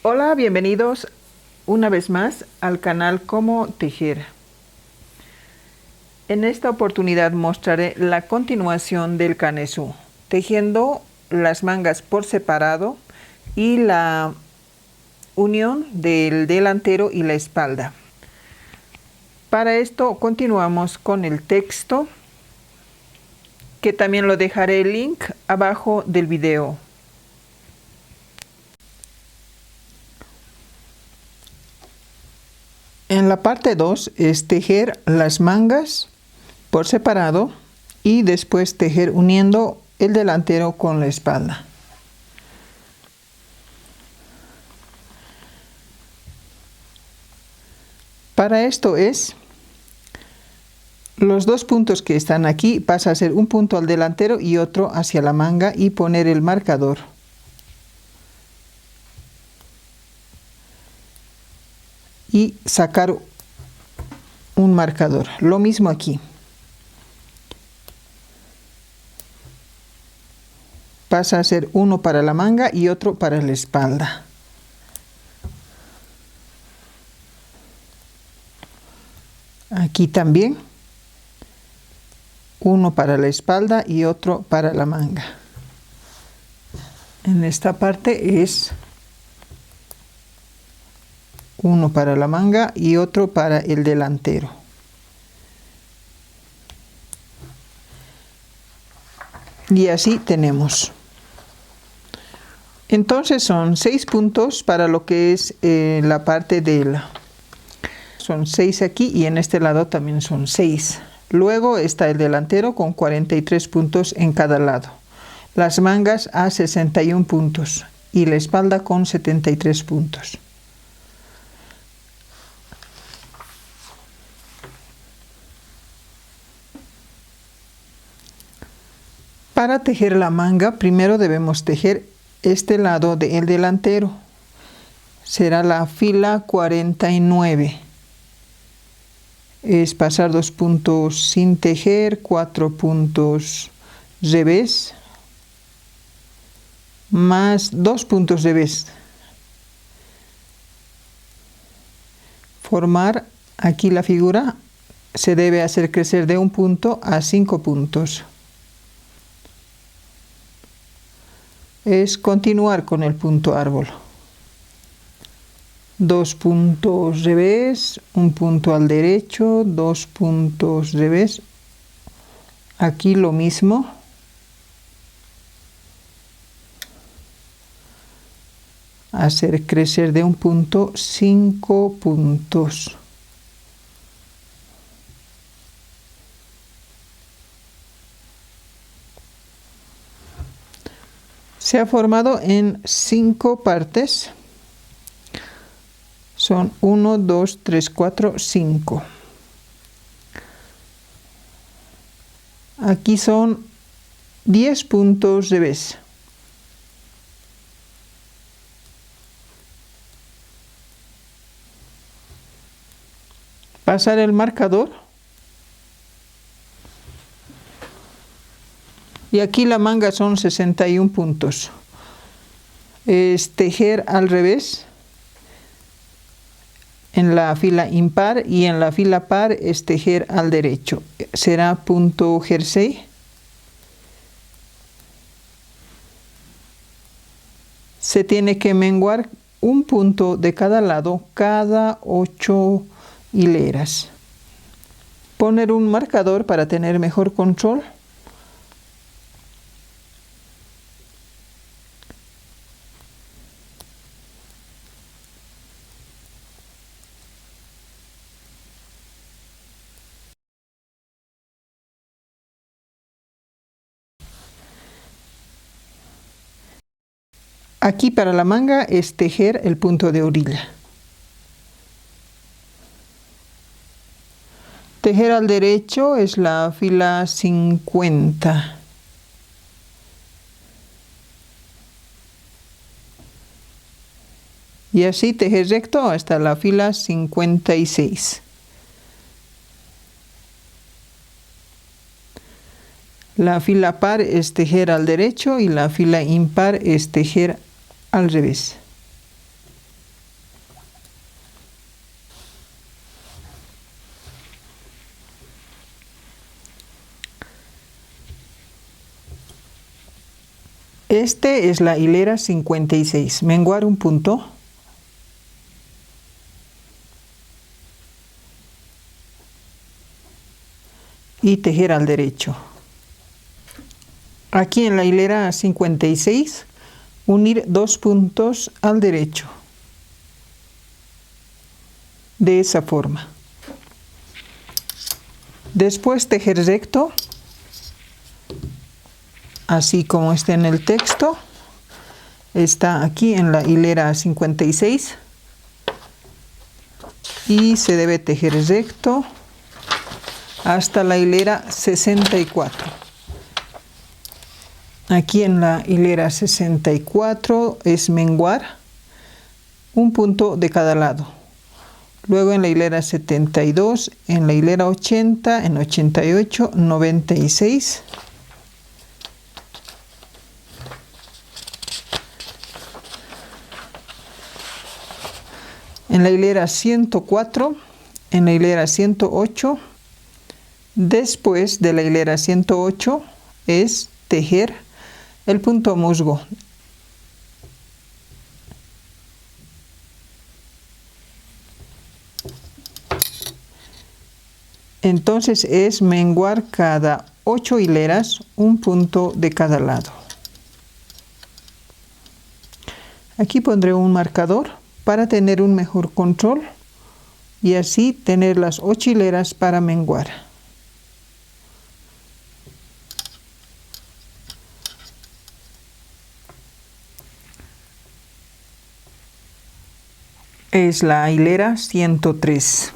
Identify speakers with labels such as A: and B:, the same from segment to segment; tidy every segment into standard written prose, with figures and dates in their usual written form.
A: Hola, bienvenidos una vez más al canal Cómo Tejer. En esta oportunidad mostraré la continuación del canesú, tejiendo las mangas por separado y la unión del delantero y la espalda. Para esto continuamos con el texto, que también lo dejaré el link abajo del video. En la parte 2 es tejer las mangas por separado y después tejer uniendo el delantero con la espalda. Para esto los dos puntos que están aquí, pasa a ser un punto al delantero y otro hacia la manga y poner el marcador. Y sacar un marcador. Lo mismo aquí. Pasa a ser uno para la manga y otro para la espalda. Aquí también. Uno para la espalda y otro para la manga. En esta parte es uno para la manga y otro para el delantero. Y así tenemos. Entonces son 6 puntos para lo que es la parte del... Son 6 aquí y en este lado también son 6. Luego está el delantero con 43 puntos en cada lado. Las mangas a 61 puntos y la espalda con 73 puntos. Para tejer la manga, primero debemos tejer este lado del delantero. Será la fila 49. Es pasar 2 puntos sin tejer, 4 puntos revés, más 2 puntos revés. Formar aquí la figura se debe hacer crecer de 1 punto a 5 puntos. Es continuar con el punto árbol. 2 puntos revés, 1 punto al derecho, 2 puntos revés. Aquí lo mismo. Hacer crecer de 1 punto 5 puntos. Se ha formado en 5 partes. Son 1, 2, 3, 4, 5. Aquí son 10 puntos revés. Pasar el marcador. Y aquí la manga son 61 puntos. Es tejer al revés. En la fila impar y en la fila par es tejer al derecho. Será punto jersey. Se tiene que menguar 1 punto de cada lado cada 8 hileras. Poner un marcador para tener mejor control. Aquí para la manga es tejer el punto de orilla. Tejer al derecho es la fila 50. Y así tejer recto hasta la fila 56. La fila par es tejer al derecho y la fila impar es tejer al revés. Este es la hilera 56. Menguar un punto. Y tejer al derecho. Aquí en la hilera 56, unir 2 puntos al derecho. De esa forma. Después tejer recto, así como está en el texto. Está aquí en la hilera 56 y se debe tejer recto hasta la hilera 64. Aquí en la hilera 64 es menguar un punto de cada lado. Luego en la hilera 72, en la hilera 80, en 88, 96. En la hilera 104, en la hilera 108. Después de la hilera 108 es tejer el punto musgo. Entonces es menguar cada 8 hileras un punto de cada lado. Aquí pondré un marcador para tener un mejor control y así tener las 8 hileras para menguar. Es la hilera 103.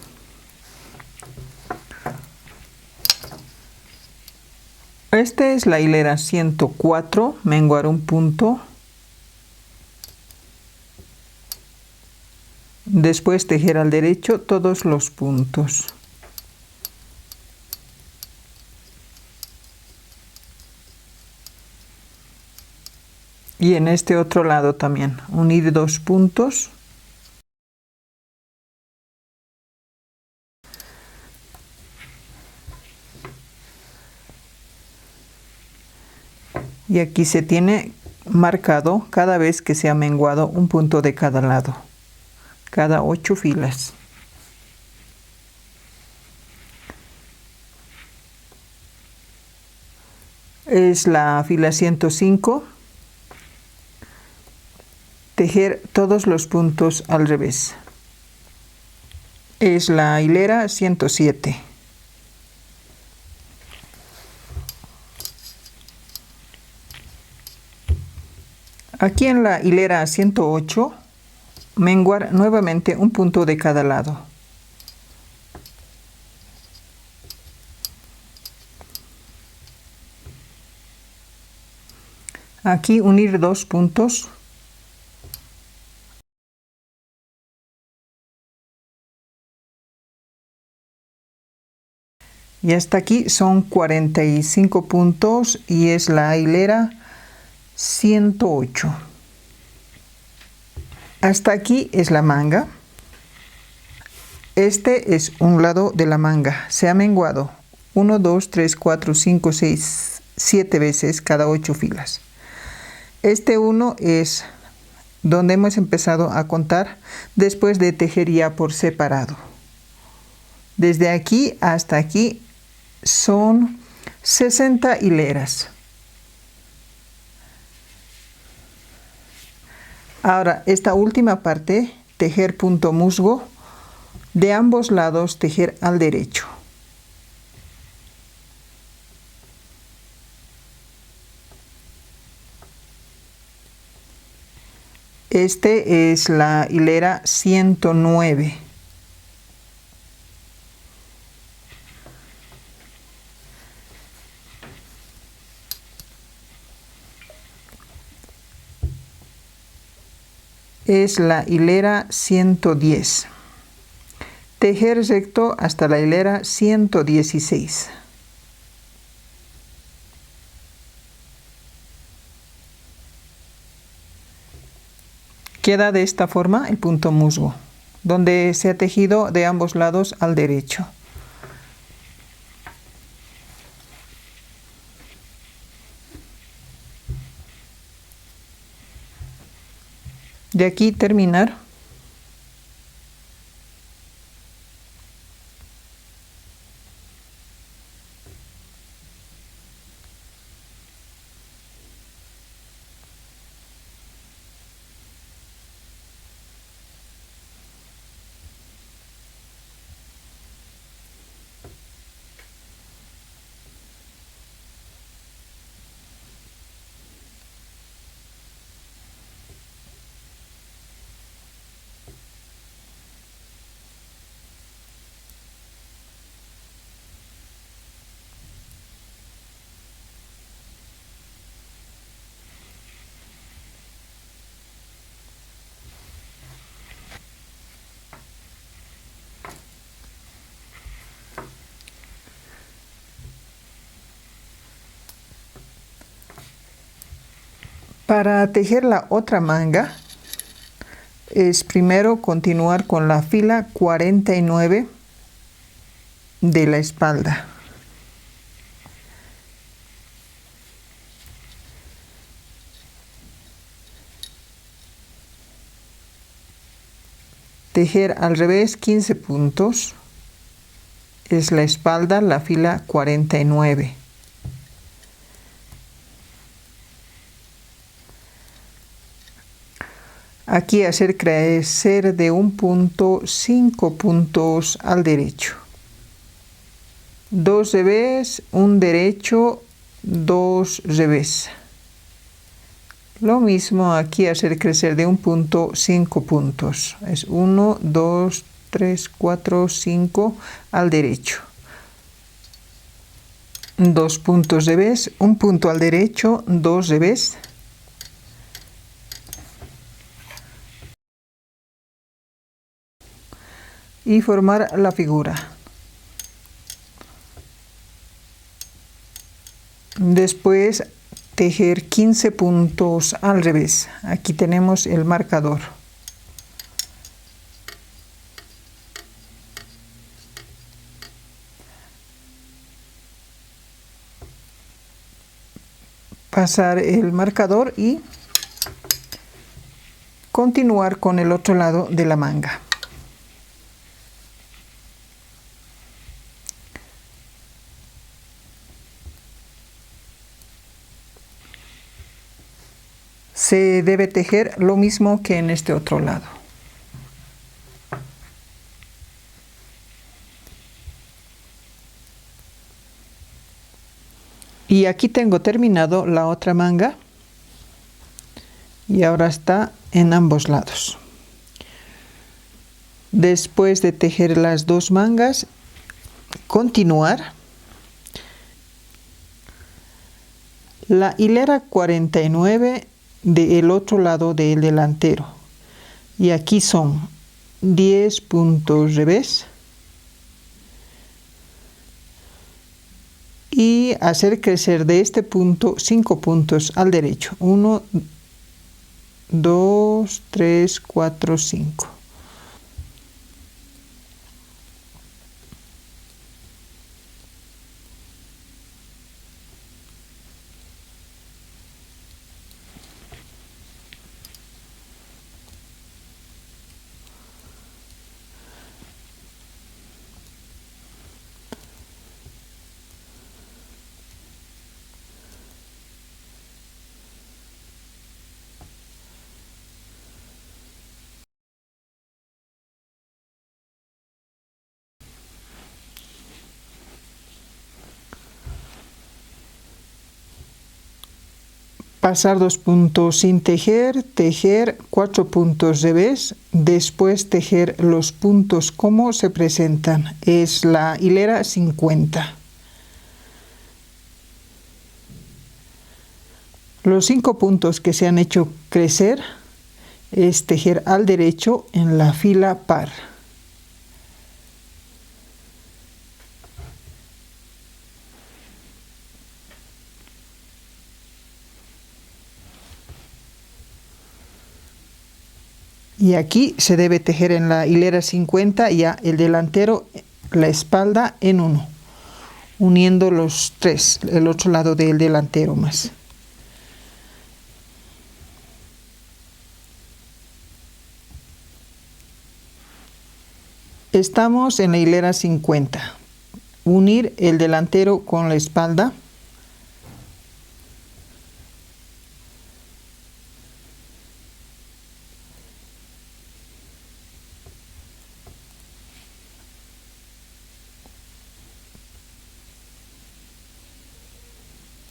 A: Esta es la hilera 104, menguar un punto. Después tejer al derecho todos los puntos. Y en este otro lado también, unir 2 puntos. Y aquí se tiene marcado cada vez que se ha menguado un punto de cada lado, cada 8 filas. Es la fila 105. Tejer todos los puntos al revés. Es la hilera 107. Aquí en la hilera 108, menguar nuevamente un punto de cada lado. Aquí unir 2 puntos. Y hasta aquí son 45 puntos y es la hilera 108. Hasta aquí es la manga. Este es un lado de la manga. Se ha menguado 1, 2, 3, 4, 5, 6, 7 veces cada 8 filas. Este 1 es donde hemos empezado a contar después de tejer ya por separado. Desde aquí hasta aquí son 60 hileras. Ahora, esta última parte, tejer punto musgo, de ambos lados tejer al derecho. Este es la hilera 109. Es la hilera 110. Tejer recto hasta la hilera 116. Queda de esta forma el punto musgo, donde se ha tejido de ambos lados al derecho. De aquí terminar. Para tejer la otra manga, es primero continuar con la fila 49 de la espalda. Tejer al revés 15 puntos. Es la espalda, la fila 49. Aquí hacer crecer de un punto 5 puntos al derecho. 2 revés, un derecho, 2 revés. Lo mismo aquí hacer crecer de un punto 5 puntos. Es 1, 2, 3, 4, 5 al derecho. 2 puntos revés, un punto al derecho, 2 revés. Y formar la figura. Después tejer 15 puntos al revés. Aquí tenemos el marcador. Pasar el marcador y continuar con el otro lado de la manga. Se debe tejer lo mismo que en este otro lado. Y aquí tengo terminado la otra manga. Y ahora está en ambos lados. Después de tejer las dos mangas, continuar. La hilera 49 del otro lado del delantero. Y aquí son 10 puntos revés. Y hacer crecer de este punto 5 puntos al derecho. 1, 2, 3, 4, 5. Pasar 2 puntos sin tejer, tejer 4 puntos revés, después tejer los puntos como se presentan. Es la hilera 50. Los 5 puntos que se han hecho crecer es tejer al derecho en la fila par. Y aquí se debe tejer en la hilera 50 ya el delantero, la espalda en uno, uniendo los tres, el otro lado del delantero más. Estamos en la hilera 50. Unir el delantero con la espalda.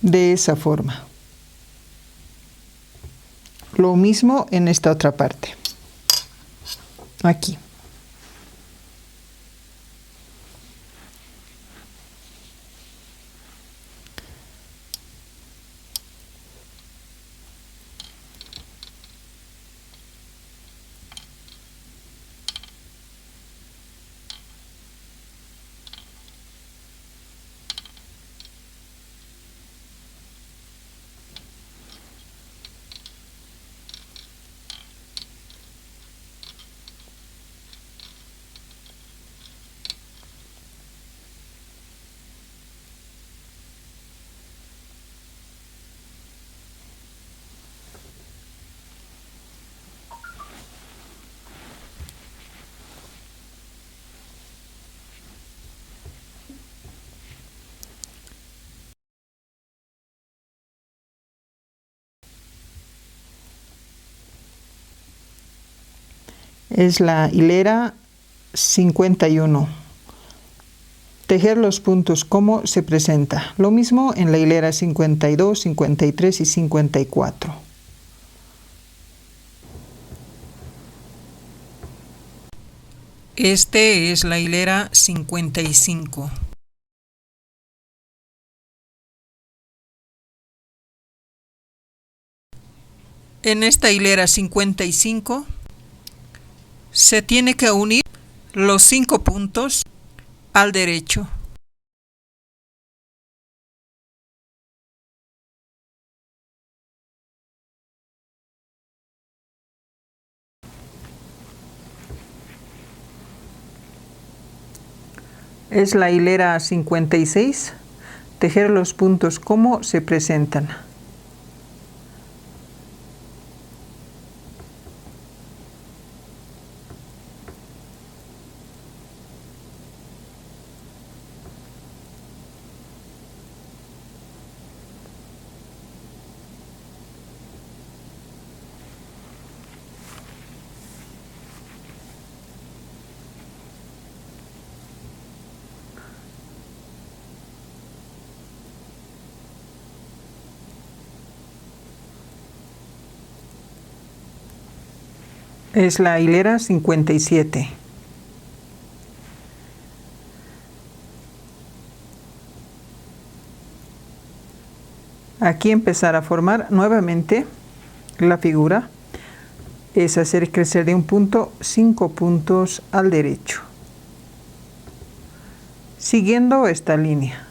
A: De esa forma. Lo mismo en esta otra parte. Aquí. Es la hilera 51. Tejer los puntos como se presenta. Lo mismo en la hilera 52, 53 y 54. Este es la hilera 55. En esta hilera 55 se tiene que unir los 5 puntos al derecho. Es la hilera 56. Tejer los puntos como se presentan. Es la hilera 57. Aquí empezar a formar nuevamente la figura. Es hacer crecer de un punto 5 puntos al derecho. Siguiendo esta línea.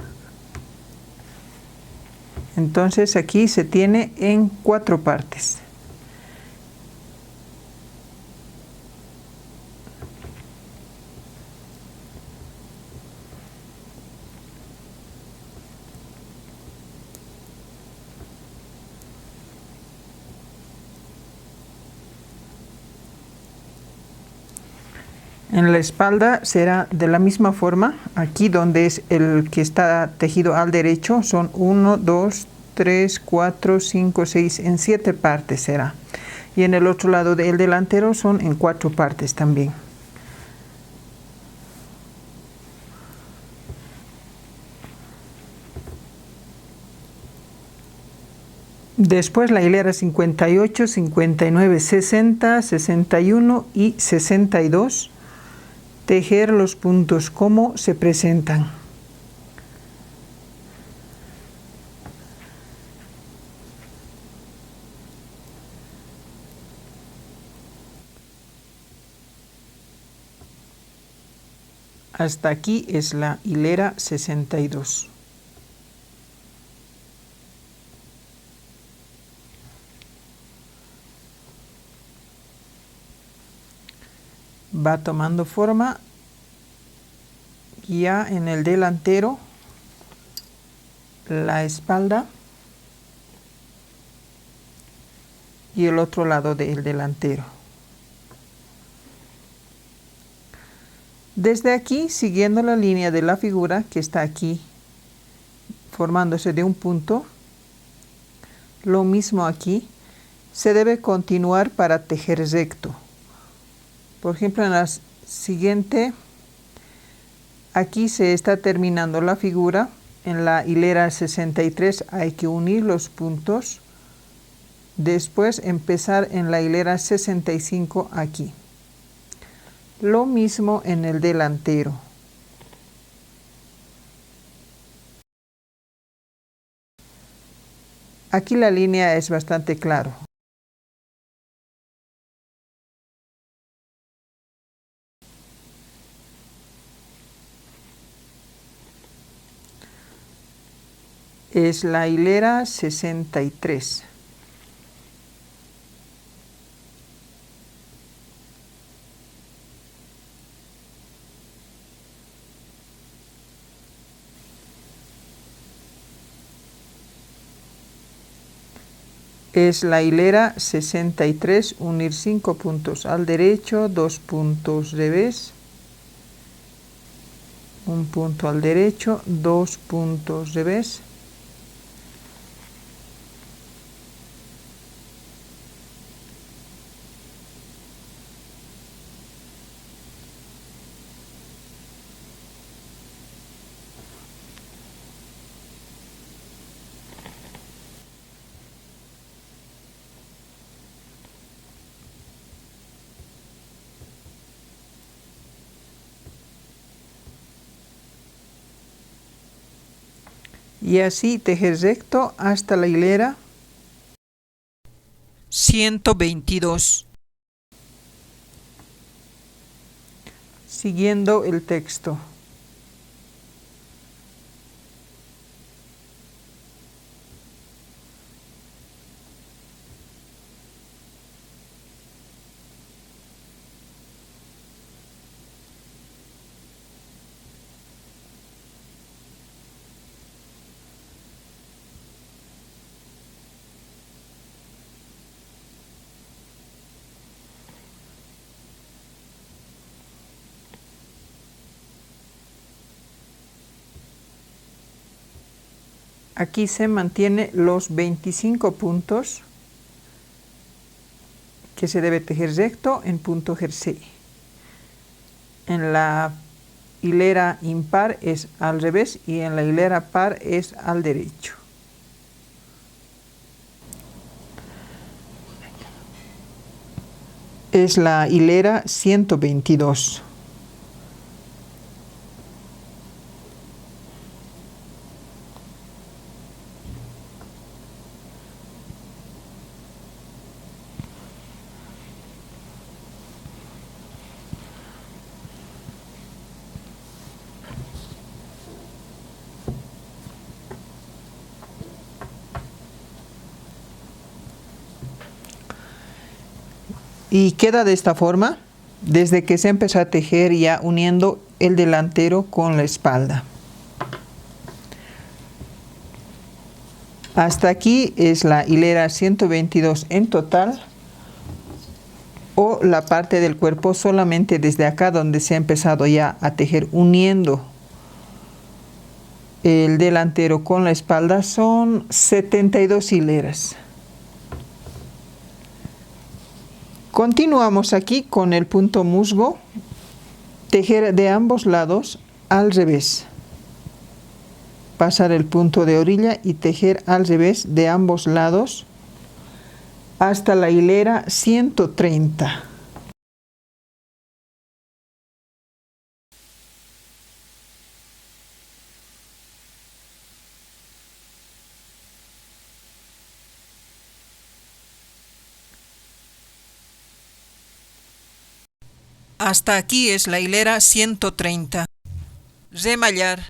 A: Entonces aquí se tiene en 4 partes. En la espalda será de la misma forma. Aquí donde es el que está tejido al derecho son 1, 2, 3, 4, 5, 6, en 7 partes será. Y en el otro lado del delantero son en 4 partes también. Después la hilera 58, 59, 60, 61 y 62. Tejer los puntos como se presentan. Hasta aquí es la hilera 62. Va tomando forma ya en el delantero, la espalda y el otro lado del delantero. Desde aquí, siguiendo la línea de la figura que está aquí, formándose de un punto, lo mismo aquí, se debe continuar para tejer recto. Por ejemplo, en la siguiente, aquí se está terminando la figura. En la hilera 63 hay que unir los puntos. Después empezar en la hilera 65 aquí. Lo mismo en el delantero. Aquí la línea es bastante clara. Es la hilera 63. Es la hilera 63, unir 5 puntos al derecho, 2 puntos revés, un punto al derecho, 2 puntos revés. Y así tejer recto hasta la hilera 122. Siguiendo el texto. Aquí se mantiene los 25 puntos que se debe tejer recto en punto jersey. En la hilera impar es al revés y en la hilera par es al derecho. Es la hilera 122. Y queda de esta forma desde que se empezó a tejer, ya uniendo el delantero con la espalda. Hasta aquí es la hilera 122 en total, o la parte del cuerpo solamente desde acá donde se ha empezado ya a tejer uniendo el delantero con la espalda son 72 hileras. Continuamos aquí con el punto musgo, tejer de ambos lados al revés. Pasar el punto de orilla y tejer al revés de ambos lados hasta la hilera 130. Hasta aquí es la hilera 130. Remallar.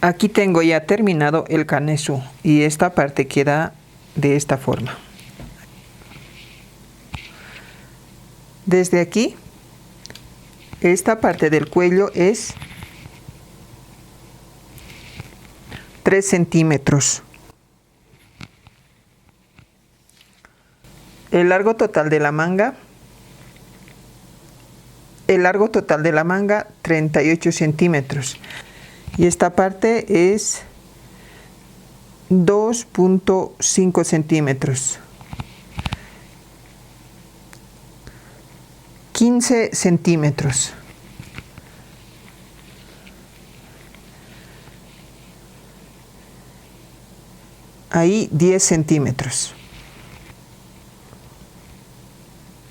A: Aquí tengo ya terminado el canesú y esta parte queda de esta forma. Desde aquí, esta parte del cuello es 3 centímetros. El largo total de la manga, 38 centímetros. Y esta parte es 2.5 centímetros. 15 centímetros. Ahí 10 centímetros.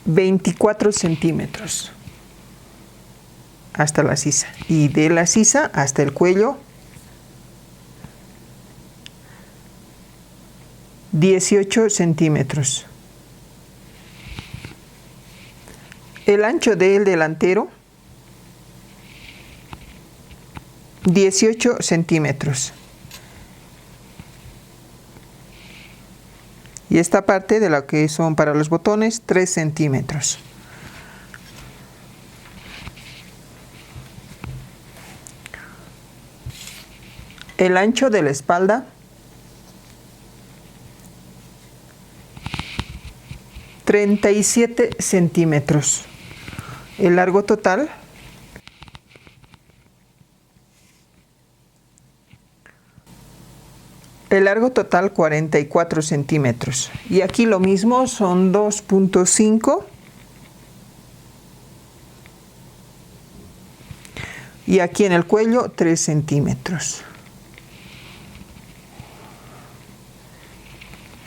A: 24 centímetros. Hasta la sisa. Y de la sisa hasta el cuello, 18 centímetros. El ancho del delantero, 18 centímetros. Y esta parte de la que son para los botones, 3 centímetros. El ancho de la espalda, 37 centímetros. El largo total, 44 centímetros. Y aquí lo mismo, son 2.5. Y aquí en el cuello, 3 centímetros.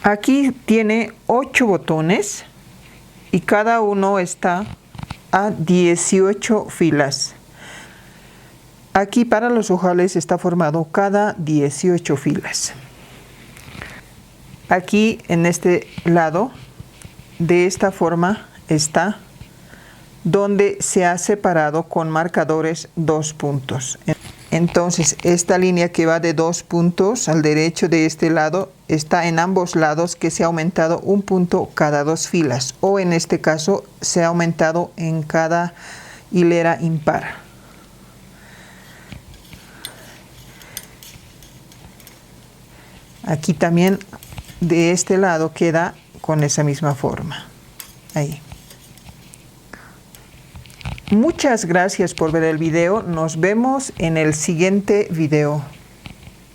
A: Aquí tiene 8 botones y cada uno está a 18 filas. Aquí para los ojales está formado cada 18 filas. Aquí en este lado, de esta forma está, donde se ha separado con marcadores 2 puntos. Entonces esta línea que va de 2 puntos al derecho de este lado está en ambos lados, que se ha aumentado 1 punto cada 2 filas, o en este caso se ha aumentado en cada hilera impar. Aquí también de este lado queda con esa misma forma. Ahí. Muchas gracias por ver el video. Nos vemos en el siguiente video.